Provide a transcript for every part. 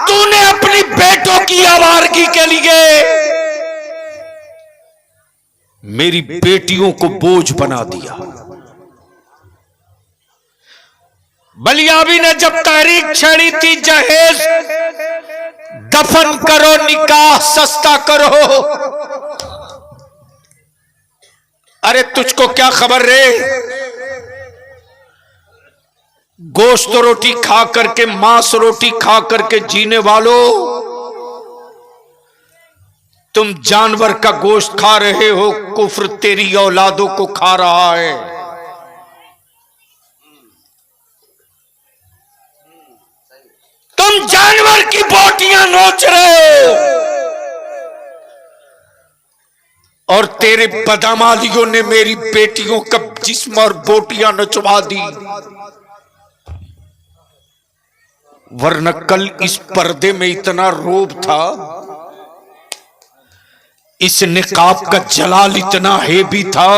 तूने अपनी बेटों की आवारगी के लिए मेरी बेटियों को बोझ बना दिया। बलियाबी ने जब तहरीक छेड़ी थी, जहेज दफन करो, निकाह सस्ता करो, अरे तुझको क्या खबर रे, गोश्त रोटी खा करके, मांस रोटी खा करके जीने वालों, तुम जानवर का गोश्त खा रहे हो, कुफ्र तेरी औलादों को खा रहा है। तुम जानवर की बोटियां नोच रहे हो और तेरे बदमालियों ने मेरी बेटियों का जिस्म और बोटियां नचवा दी। वरना कल इस पर्दे में इतना रोब था, इस निकाब का जलाल इतना हेवी था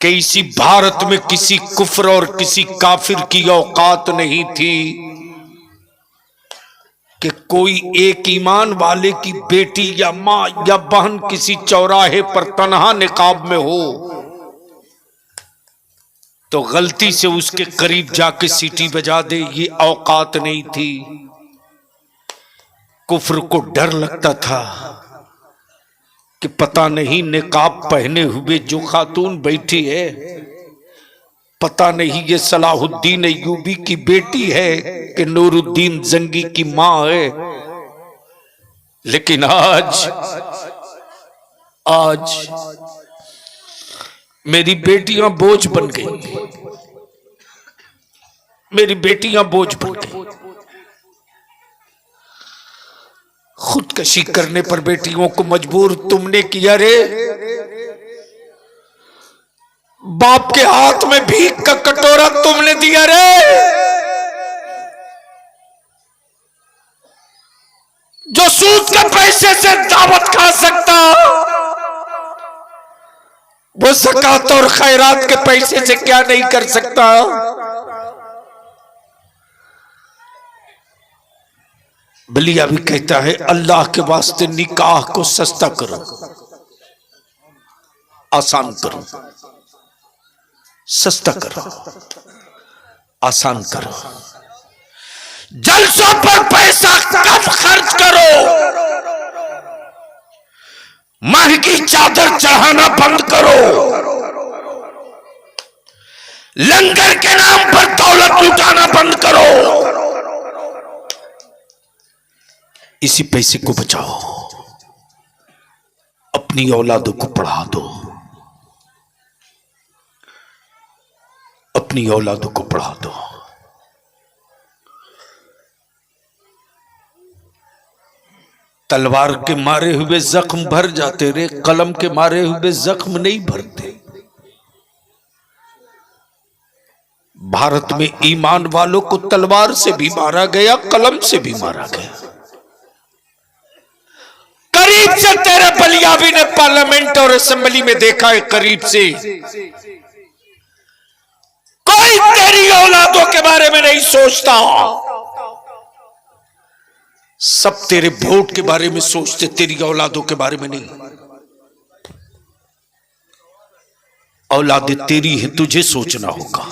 कि इसी भारत में किसी कुफ्र और किसी काफिर की औकात नहीं थी कि कोई एक ईमान वाले की बेटी या मां या बहन किसी चौराहे पर तन्हा निकाब में हो तो गलती से उसके करीब जाके सीटी बजा दे, ये औकात नहीं थी। कुफ्र को डर लगता था कि पता नहीं निकाब पहने हुए जो खातून बैठी है, पता नहीं ये सलाहुद्दीन अय्यूबी की बेटी है कि नूरुद्दीन जंगी की मां है। लेकिन आज मेरी बेटियां बोझ बन गई, मेरी बेटियां बोझ बन गई। खुदकशी करने पर बेटियों को मजबूर तुमने किया रे, बाप के हाथ में भीख का कटोरा तुमने दिया रे। जो सूद के पैसे से दावत खा सकता, वो ज़कात और खैरात के पैसे से क्या नहीं कर सकता। बलिया भी कहता है, अल्लाह के वास्ते निकाह को सस्ता करो, आसान करो, सस्ता करो, आसान करो। जलसों पर पैसा कम खर्च करो, महंगी चादर चढ़ाना बंद करो, लंगर के नाम पर दौलत लुटाना बंद करो। इसी पैसे को बचाओ, अपनी औलादों को पढ़ा दो, अपनी औलादों को पढ़ा दो। तलवार के मारे हुए जख्म भर जाते रे, कलम के मारे हुए जख्म नहीं भरते। भारत में ईमान वालों को तलवार से भी मारा गया, कलम से भी मारा गया। करीब से तेरे बलियाबी ने पार्लियामेंट और असेंबली में देखा है, करीब से कोई तेरी औलादों के बारे में नहीं सोचता, सब तेरे वोट के बारे में सोचते, तेरी औलादों के बारे में नहीं। औलादे तेरी है, तुझे सोचना होगा,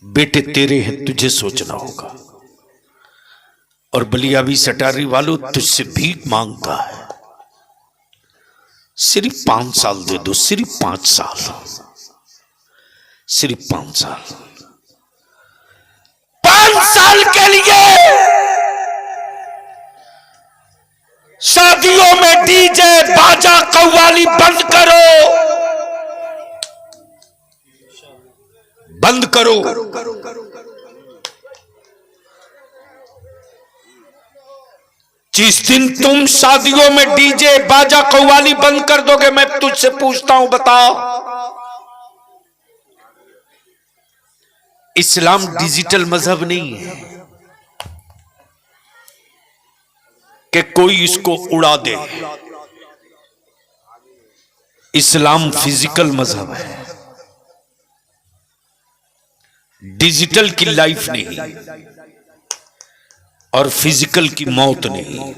बेटे तेरे हैं, तुझे सोचना होगा। और बलियाबी सटारी वालों तुझसे भीख मांगता है, सिर्फ 5 साल दे दो, सिर्फ 5 साल, सिर्फ 5 साल। 5 साल के लिए शादियों में डीजे बाजा कव्वाली बंद करो, बंद करो। जिस दिन तुम शादियों में डीजे बाजा कव्वाली बंद कर दोगे, मैं तुझसे पूछता हूं, बताओ, इस्लाम डिजिटल मजहब नहीं है कि कोई इसको उड़ा दे। इस्लाम फिजिकल मजहब है। डिजिटल की लाइफ नहीं और फिजिकल की मौत नहीं।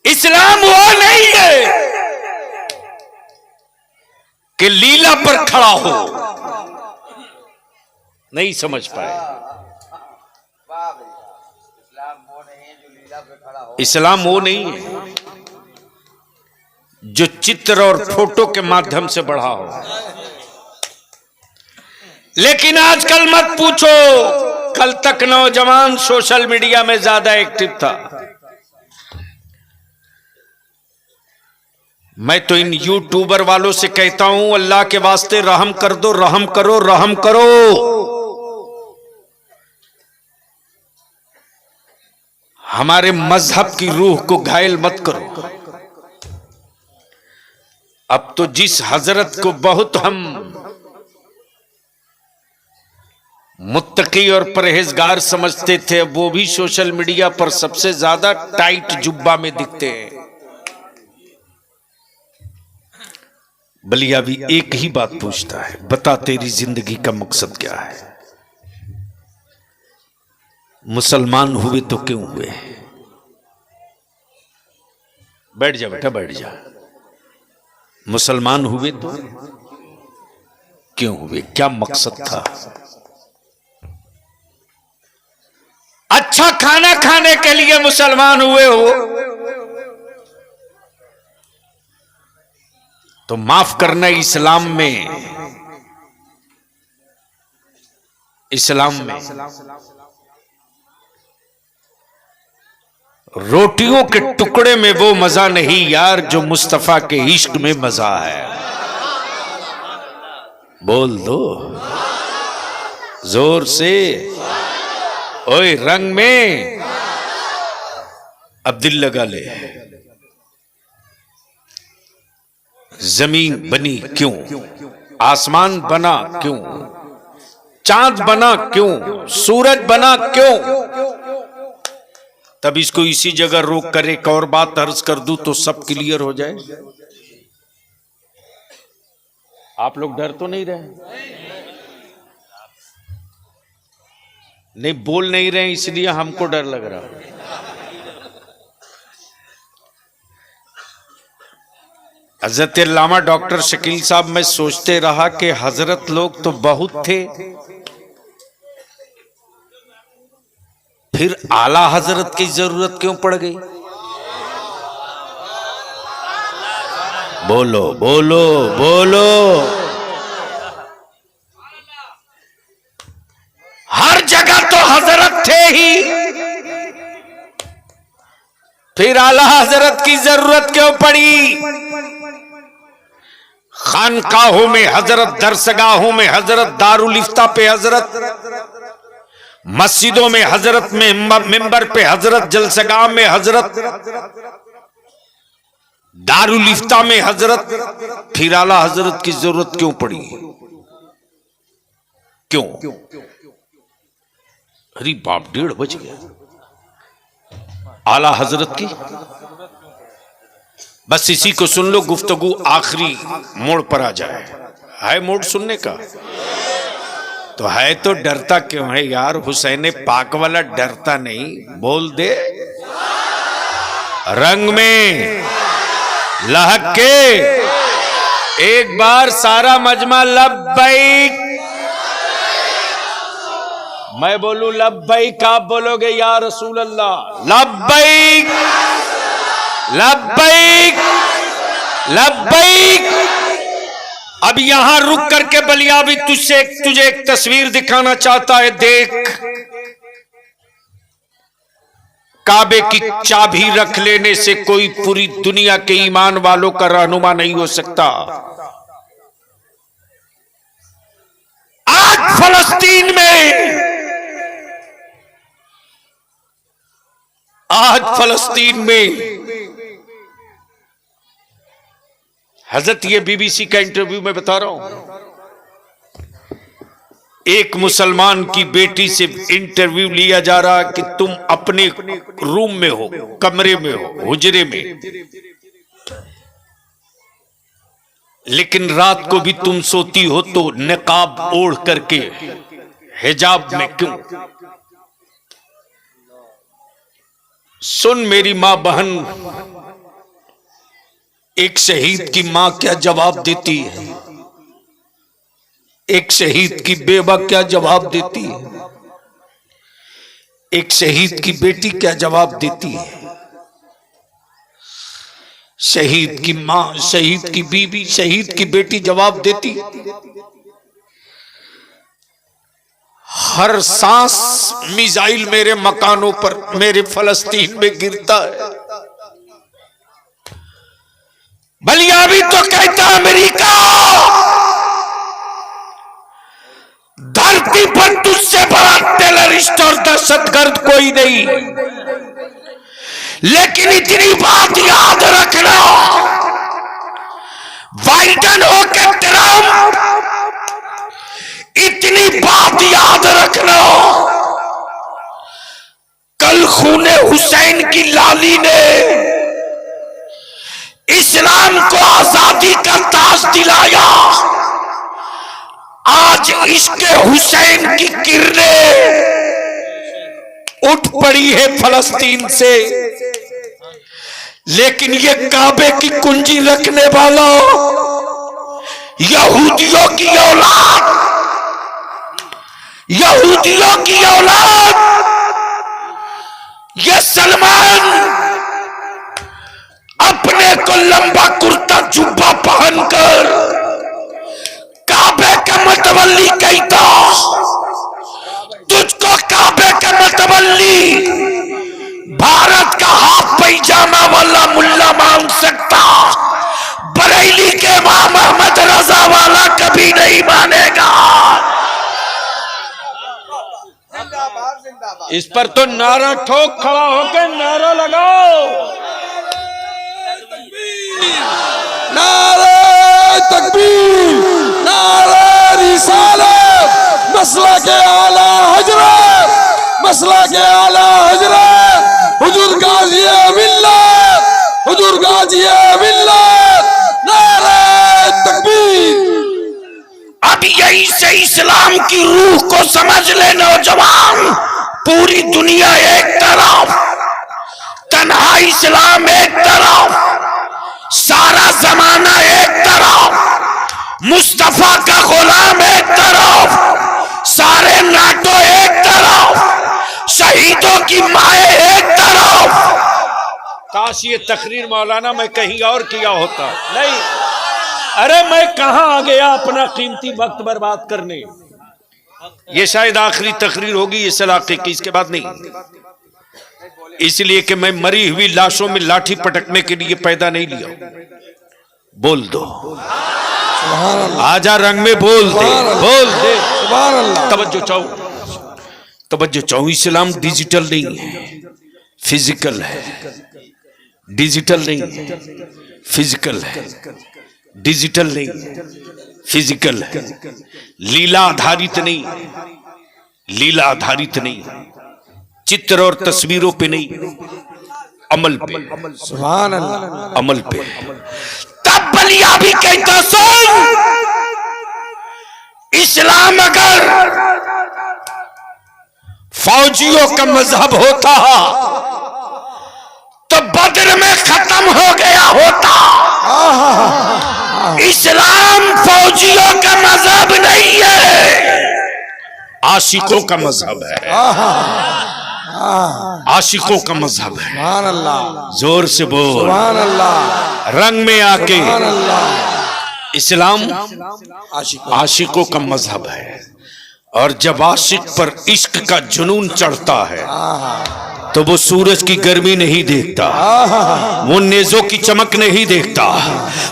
इस्लाम वो नहीं है कि लीला पर खड़ा हो। नहीं समझ पाए। इस्लाम वो नहीं है जो चित्र और फोटो के माध्यम से बढ़ा हो। लेकिन आजकल मत पूछो, कल तक नौजवान सोशल मीडिया में ज्यादा एक्टिव था। मैं तो इन यूट्यूबर वालों से कहता हूं, अल्लाह के वास्ते रहम कर दो, रहम करो, रहम करो। हमारे मजहब की रूह को घायल मत करो। अब तो जिस हजरत को बहुत हम मुत्तकी और परहेजगार समझते थे, वो भी सोशल मीडिया पर सबसे ज्यादा टाइट जुब्बा में दिखते हैं। बलिया भी एक ही बात पूछता है, बता तेरी जिंदगी का मकसद क्या है? मुसलमान हुए तो क्यों हुए? बैठ जा बेटा, बैठ जा। मुसलमान हुए तो क्यों हुए? क्या मकसद था? अच्छा खाना खाने के लिए मुसलमान हुए हो तो माफ करना, इस्लाम में रोटियों के टुकड़े में वो मजा नहीं यार जो मुस्तफा के इश्क में मजा है। बोल दो जोर से, ओए रंग में अब दिल लगा ले। जमीन बनी क्यों? आसमान बना क्यों? चांद बना क्यों? सूरज बना क्यों? तब इसको इसी जगह रोक कर एक और बात अर्ज कर दूं तो सब क्लियर हो जाए। आप लोग डर तो नहीं रहे? नहीं बोल नहीं रहे इसलिए हमको डर लग रहा। हजरत अल्लामा डॉक्टर शकील साहब, मैं सोचते रहा कि हजरत लोग तो बहुत थे, फिर आला हजरत की जरूरत क्यों पड़ गई? बोलो बोलो बोलो। हर जगह तो हजरत थे ही, फिर आला हजरत की जरूरत क्यों पड़ी? खानकाहों में हजरत, दरसगाहों में हजरत, दारुल इफ्ता पे हजरत, मस्जिदों में हजरत, में मिंबर पे हजरत, जलसगाह में हजरत, दारुल इफ्ता में हजरत, फिर आला हजरत की जरूरत क्यों पड़ी? क्यों? अरे बाप, 1:30 बज गया। आला हजरत की बस इसी को सुन लो, गुफ्तगू आखिरी मोड़ पर आ जाए। है मोड़ सुनने का? तो है तो डरता क्यों है यार? हुसैन पाक वाला डरता नहीं। बोल दे रंग में लहक के एक बार सारा मजमा लब्बैक। मैं बोलूं लब्बैक, आप बोलोगे या रसूल अल्लाह? लब्बैक लब्बैक लब्बैक। अब यहां रुक करके बलिया भी तुझे एक तस्वीर दिखाना चाहता है। देख, काबे की चाबी रख लेने से कोई पूरी दुनिया के ईमान वालों का रहनुमा नहीं हो सकता। आज फलस्तीन में, हजरत, ये बीबीसी का इंटरव्यू में बता रहा हूं, एक मुसलमान की बेटी से इंटरव्यू लिया जा रहा कि तुम अपने रूम में हो, कमरे में हो, हुजरे में, लेकिन रात को भी तुम सोती हो तो निकाब ओढ़ करके, हिजाब में क्यों? सुन मेरी मां बहन, एक शहीद की मां क्या जवाब देती है, एक शहीद की बेवा क्या जवाब देती है, एक शहीद की बेटी क्या जवाब देती है, शहीद की मां, शहीद की बीवी, शहीद की बेटी जवाब देती। हर सांस मिसाइल मेरे मकानों पर, मेरे फलस्तीन में गिरता है। बलिया भी तो कहता अमेरिका, धरती पर तुझसे बड़ा टेररिस्ट और दहशतगर्द कोई नहीं। लेकिन इतनी बात याद रखना, बाइडन हो के ट्रम्प, इतनी बात याद रखना, कल खूने हुसैन की लाली ने इस्लाम को आजादी का ताज दिलाया। आज इश्क़ हुसैन की किरणें उठ पड़ी है फलस्तीन से, लेकिन ये काबे की कुंजी रखने वाला यहूदियों की औलाद, यहूदियों की औलाद, ये सलमान अपने को लंबा कुर्ता जुब्बा पहनकर काबे का मतवल्ली कहता, तुझको काबे का मतवल्ली भारत का हाफ पैजामा वाला मुल्ला मान सकता, बरेली के इमाम अहमद रजा वाला कभी नहीं मानेगा। इस पर तो नारा ठोक, खड़ा होकर नारा लगाओ, नारे तकबीर, नारे रिसालत, मसला के आला हजरत, मसला के आला हजरत हुजूर गाजी मिल्लत, हुजूर गाजी मिल्लत, नारे तकबीर। अब यही से इस्लाम की रूह को समझ ले नौजवान। पूरी दुनिया एक तरफ, तन्हा इस्लाम एक तरफ, सारा जमाना एक तरफ, मुस्तफा का गुलाम एक तरफ, सारे नाटो एक तरफ, शहीदों की माए एक तरफ। काश ये तकरीर मौलाना मैं कहीं और किया होता। नहीं, अरे मैं कहां आ गया अपना कीमती वक्त बर्बाद करने। ये शायद आखिरी तकरीर होगी इस इलाके की, इसके बाद नहीं। इसलिए कि मैं मरी हुई लाशों में लाठी पटकने के लिए पैदा नहीं लिया। बोल दो आजा, रंग में बोल दे, बोल दे। तवज्जो चाहो, तवज्जो चाहो। इस्लाम डिजिटल नहीं है, फिजिकल है। डिजिटल नहीं है, फिजिकल है। डिजिटल नहीं, फिजिकल है। लीला आधारित नहीं, लीला आधारित नहीं, चित्र और तस्वीरों पे नहीं, अमल पे। सुभान अल्लाह, अमल पे। तब बलिया भी कहता, सुन, इस्लाम अगर फौजियों का मजहब होता तो बद्र में खत्म हो गया होता। इस्लाम फौजियों का मजहब नहीं है, आशिकों का मजहब है। आशिकों का मजहब है। सुभान अल्लाह, जोर से बोल सुभान अल्लाह, रंग में आके। सुभान अल्लाह। इस्लाम आशिकों का मजहब है। और जब आशिक पर इश्क का जुनून चढ़ता है तो वो सूरज की गर्मी नहीं देखता, वो नेजों की चमक नहीं देखता,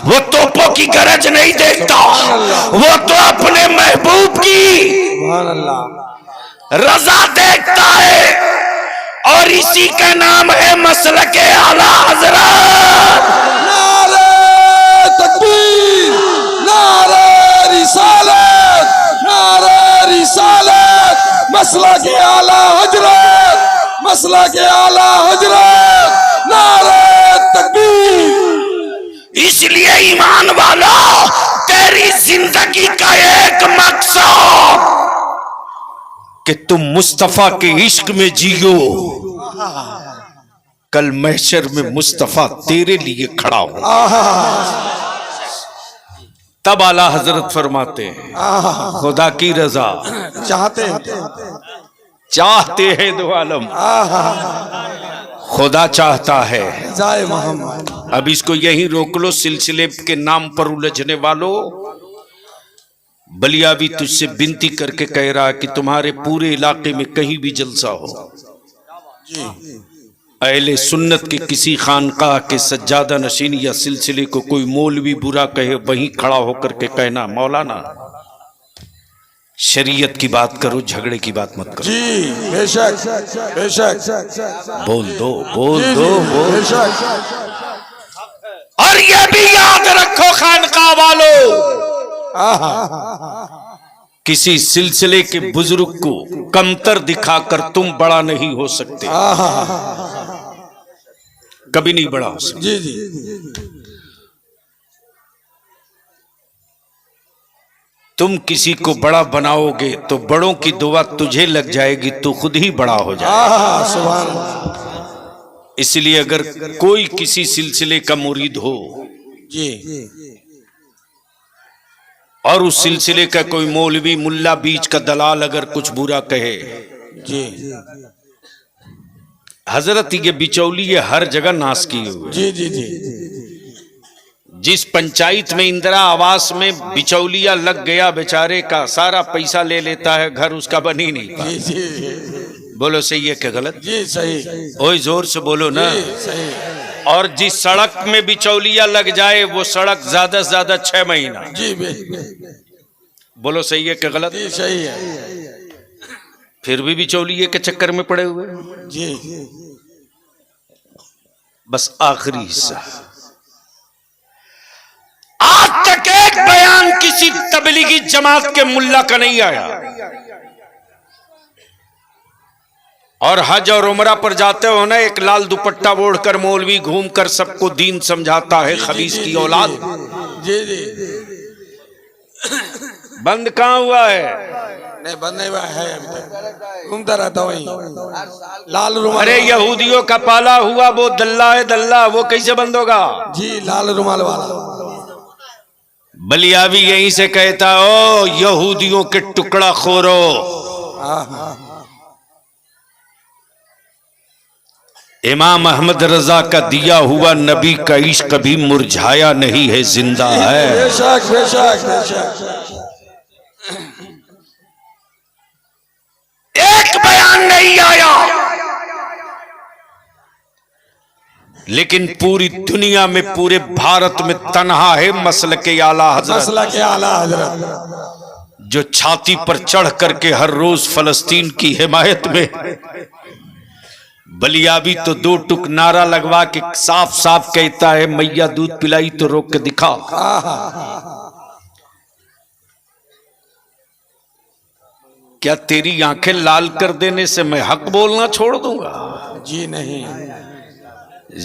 वो तोपों की गरज नहीं देखता, वो तो अपने महबूब की सुभान अल्लाह रजा देखता है। और इसी का नाम है मसलके आला हजरत। नारे तकबीर, नारे रिसालत, नारे रिसालत, मसला के आला हजरत, मसला के आला हजरत, नारे तकबीर। इसलिए ईमान वाला तेरी जिंदगी का एक मकसद कि तुम मुस्तफा के इश्क में जियो, कल महशर में मुस्तफा तेरे लिए खड़ा हो। तब आला हजरत फरमाते हैं खुदा की रजा चाहते हैं दो आलम, खुदा चाहता है जाए मोहम्मद। अब इसको यहीं रोक लो। सिलसिले के नाम पर उलझने वालों, बलियावी तुझसे विनती करके कह रहा है कि तुम्हारे पूरे इलाके में कहीं भी जलसा हो, अहले सुन्नत के किसी खानकाह के सज्जादा नशीन या सिलसिले को कोई मौलवी बुरा कहे, वहीं खड़ा होकर के कहना मौलाना शरीयत की बात करो, झगड़े की बात मत करो। जी बेशक बेशक बोल दो बोल दो बोल। बेशक। और ये भी याद रखो खानकाह वालों, किसी सिलसिले के बुजुर्ग को कमतर दिखाकर तुम बड़ा नहीं हो सकते, कभी नहीं बड़ा हो सकते। जी जी तुम किसी को बड़ा बनाओगे तो बड़ों की दुआ तुझे लग जाएगी, तो खुद ही बड़ा हो जाएगा। सुभान अल्लाह। इसलिए अगर कोई किसी सिलसिले का मुरीद हो जी और उस सिलसिले का कोई मौलवी मुल्ला बीच का दलाल अगर कुछ बुरा कहे, जी हजरत ये बिचौली ये हर जगह नाश किए हुए। जी जी जी जिस पंचायत में इंदिरा आवास में बिचौलिया लग गया, बेचारे का सारा पैसा ले लेता है, घर उसका बन ही नहीं पाता। जी जी बोलो सही है क्या गलत? जी सही ओए जोर से बोलो ना। सही। और जिस सड़क में बिचौलिया लग जाए वो सड़क ज्यादा से ज्यादा 6 महीना। जी बोलो सही है क्या गलत? जी सही है। फिर भी बिचौलिए के चक्कर में पड़े हुए। जी बस आखिरी हिस्सा, आज तक एक बयान किसी तबलीगी जमात के मुल्ला का नहीं आया। और हज और उमरा पर जाते हो ना, एक लाल दुपट्टा ओढ़कर मौलवी घूमकर सबको दीन समझाता है, खबीस की औलाद। जी जी बंद कहां हुआ है? नहीं बंद नहीं हुआ है, अभी तक घूमता रहता वही लाल रुमाल। अरे यहूदियों का पाला हुआ वो दल्ला है, दल्ला, वो कैसे बंद होगा? जी लाल रुमाल वाला। बलियावी यहीं से कहता हो यहूदियों के टुकड़ा खोरो। इमाम अहमद रजा का दिया हुआ नबी का इश्क कभी मुरझाया नहीं है, जिंदा है। बेशक बेशक बेशक। एक बयान नहीं आया, लेकिन पूरी दुनिया में, पूरे भारत में तन्हा है मसल के आला हजरत, मसला के आला हजरत, जो छाती पर चढ़ करके हर रोज फलस्तीन की हिमायत में। बलियावी तो 2 टुक नारा लगवा के साफ साफ कहता है मैया दूध पिलाई तो रोक के दिखा। क्या तेरी आंखें लाल कर देने से मैं हक बोलना छोड़ दूंगा? जी नहीं।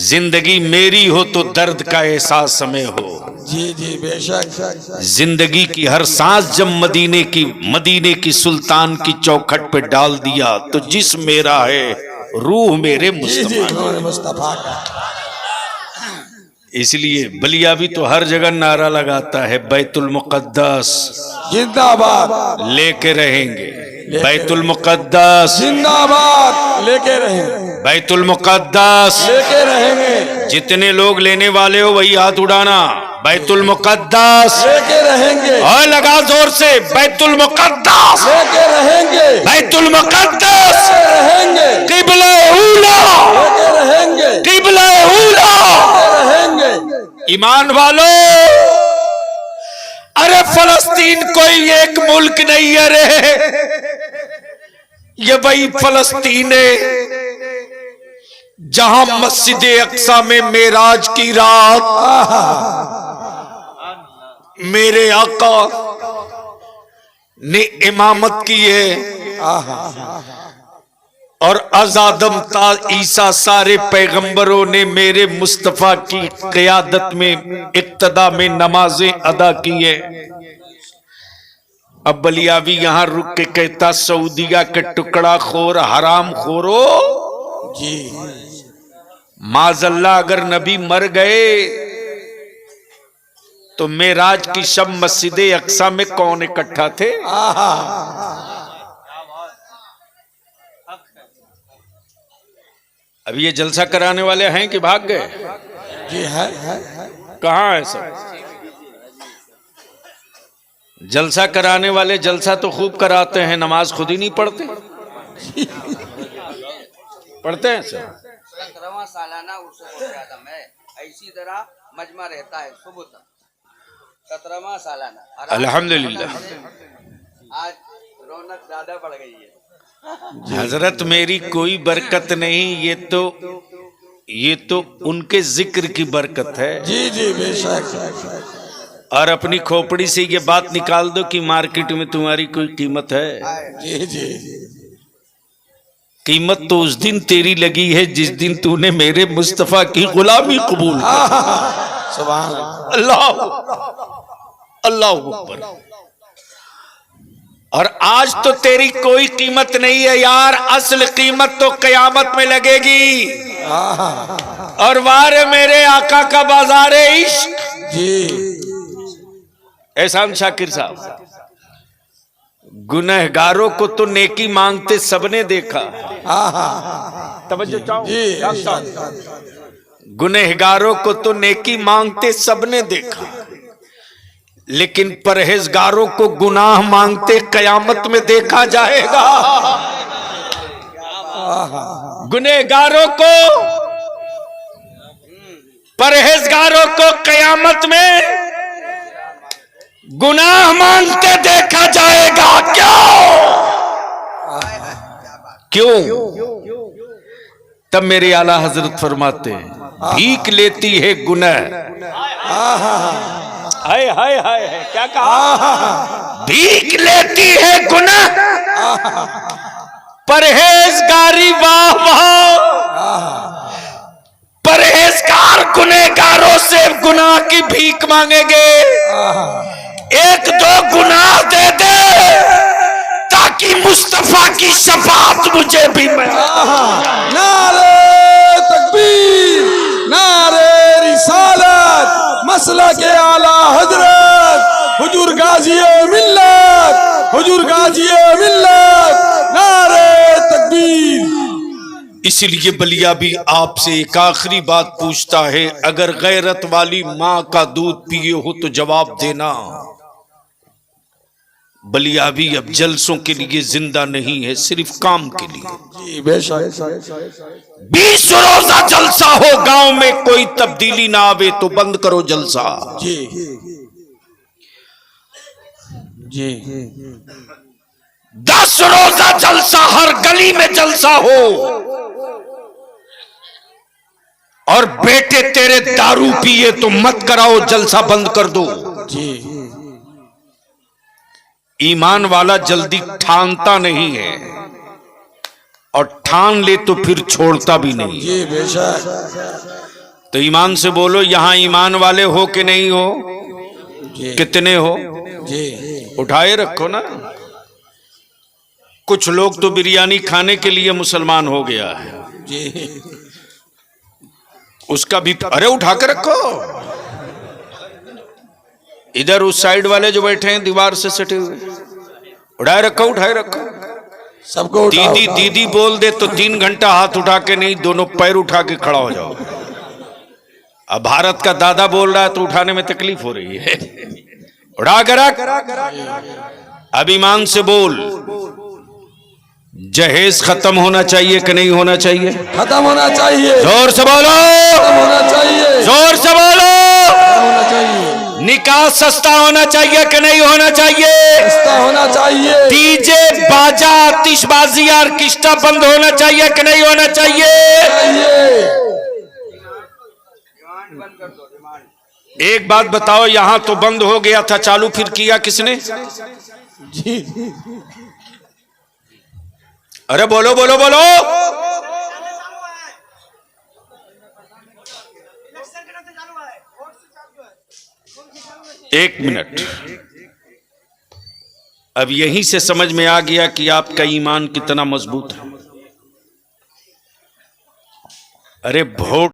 जिंदगी मेरी हो तो दर्द का एहसास हमें हो। जी जी बेशक। जिंदगी की हर सांस जब मदीने की सुल्तान की चौखट पे डाल दिया, तो जिस्म मेरा है रूह मेरे मुस्तफा का। इसलिए बलियावी तो हर जगह नारा लगाता है बैतुल मुकद्दस जिंदाबाद लेके रहेंगे, बैतुल मुकद्दस जिंदाबाद लेके रहेंगे, बैतुल मुकद्दस लेके रहेंगे। जितने लोग लेने वाले हो वही हाथ उड़ाना। बैतुल मुकद्दस लेके रहेंगे, और लगा जोर से बैतुल मुकद्दस लेके रहेंगे, बैतुल मुकद्दस रहेंगे, किबला ऊला लेके रहेंगे, किबला ऊला रहेंगे। ईमान वालों, अरे फलस्तीन कोई एक मुल्क नहीं है रे, ये वही फलस्तीन है जहां मस्जिद अक्सा में मेराज की रात मेरे आका ने इमामत की है। और अज़ादम ता ईसा सारे पैगंबरों ने मेरे मुस्तफा की क़ियादत में इक्तदा में नमाजें अदा की है। अब बलियावी यहां रुक के कहता सऊदिया के टुकड़ा खोर हराम खोरो जी। माजल्ला अगर नबी मर गए तो मेराज की शब मस्जिद अक्सा में कौन इकट्ठा थे? अभी ये जलसा कराने वाले हैं कि भाग गए? जी है। कहाँ है सब? जलसा कराने वाले जलसा तो खूब कराते हैं, नमाज खुद ही नहीं पढ़ते। पढ़ते हैं सर? 17वां सालाना उर्स आदम है, इसी तरह मजमा रहता है सुबह तक। 17वां सालाना अल्हम्दुलिल्लाह। आज रौनक ज्यादा बढ़ गई है। हजरत मेरी कोई बरकत नहीं, ये तो उनके जिक्र की बरकत है। जी जी बेशक। और अपनी खोपड़ी से ये बात निकाल दो कि मार्केट में तुम्हारी कोई कीमत है? जी जी। कीमत तो उस दिन तेरी लगी है जिस दिन तूने मेरे मुस्तफा की गुलामी कबूल की। सुभान अल्लाह अल्लाह अकबर। और आज तो तेरी कोई कीमत नहीं है यार, असल कीमत तो कयामत में लगेगी। और वारे मेरे आका का बाजार इश्क। जी। एहसान शाकिर साहब, गुनहगारों को तो नेकी मांगते सबने देखा। तवज्जो चाहो, गुनहगारों को तो नेकी मांगते सबने देखा, लेकिन परहेजगारों को गुनाह मांगते कयामत में देखा जाएगा। गुनहगारों को, परहेजगारों को कयामत में गुनाह मांगते देखा जाएगा। क्यों? तब मेरे आला हजरत फरमाते हैं, भीख लेती है गुनाह। हाय हाय हाय, क्या कहा? भीख लेती है गुनाह, परहेजगारी वाह वाह। परहेजगार गुनहगारों से गुनाह की भीख मांगेंगे। एक दो गुनाह दे दे ताकि मुस्तफा की शफाअत मुझे भी मिले। नारे तकबीर, नारे रिसालत, मसला के आला हजरत हुजूर गाज़ी-ए मिल्लत, हुजूर गाज़ी-ए मिल्लत, नारे तकबीर। इसलिए बलिया भी आपसे एक आखिरी बात पूछता है, अगर गैरत वाली माँ का दूध पिए हो तो जवाब देना। बलिया भी अब जलसों के लिए जिंदा नहीं है, सिर्फ काम के लिए। जी बेशक। 20 रोजा जलसा हो, गांव में कोई तब्दीली ना आवे तो बंद करो जलसा। जी जी। 10 रोजा जलसा, हर गली में जलसा हो। और बेटे तेरे दारू पिए तो मत कराओ, जलसा बंद कर दो। जी। ईमान वाला जल्दी ठानता नहीं है, और ठान ले तो फिर छोड़ता भी नहीं। जी बेशक। तो ईमान से बोलो, यहां ईमान वाले हो कि नहीं हो? जी। कितने हो? जी। उठाए रखो ना। कुछ लोग तो बिरयानी खाने के लिए मुसलमान हो गया है। जी। उसका भी अरे उठा के रखो। इधर उस साइड वाले जो बैठे हैं दीवार से सटे हुए, उठाए रखो, उठाए रखो। सबको उठाओ। दीदी दीदी बोल दे तो 3 घंटा हाथ उठा के नहीं, दोनों पैर उठा के खड़ा हो जाओ। अब भारत का दादा बोल रहा है तो उठाने में तकलीफ हो रही है। उठा के रख। अब ईमान से बोल, जहेज खत्म होना चाहिए कि नहीं होना चाहिए? खत्म होना चाहिए। जोर से बोलो, खत्म होना चाहिए। जोर से बोलो। खत्म होना चाहिए। निकाह सस्ता होना चाहिए कि नहीं होना चाहिए? सस्ता होना चाहिए। डीजे बाजा आतिशबाजी ऑर्केस्ट्रा बंद होना चाहिए कि नहीं होना चाहिए? डिमांड बंद कर दो, डिमांड। एक बात बताओ, यहां तो बंद हो गया था, चालू फिर किया किसने? जी। अरे बोलो बोलो बोलो। एक मिनट, अब यहीं से समझ में आ गया कि आपका ईमान कितना मजबूत है। अरे वोट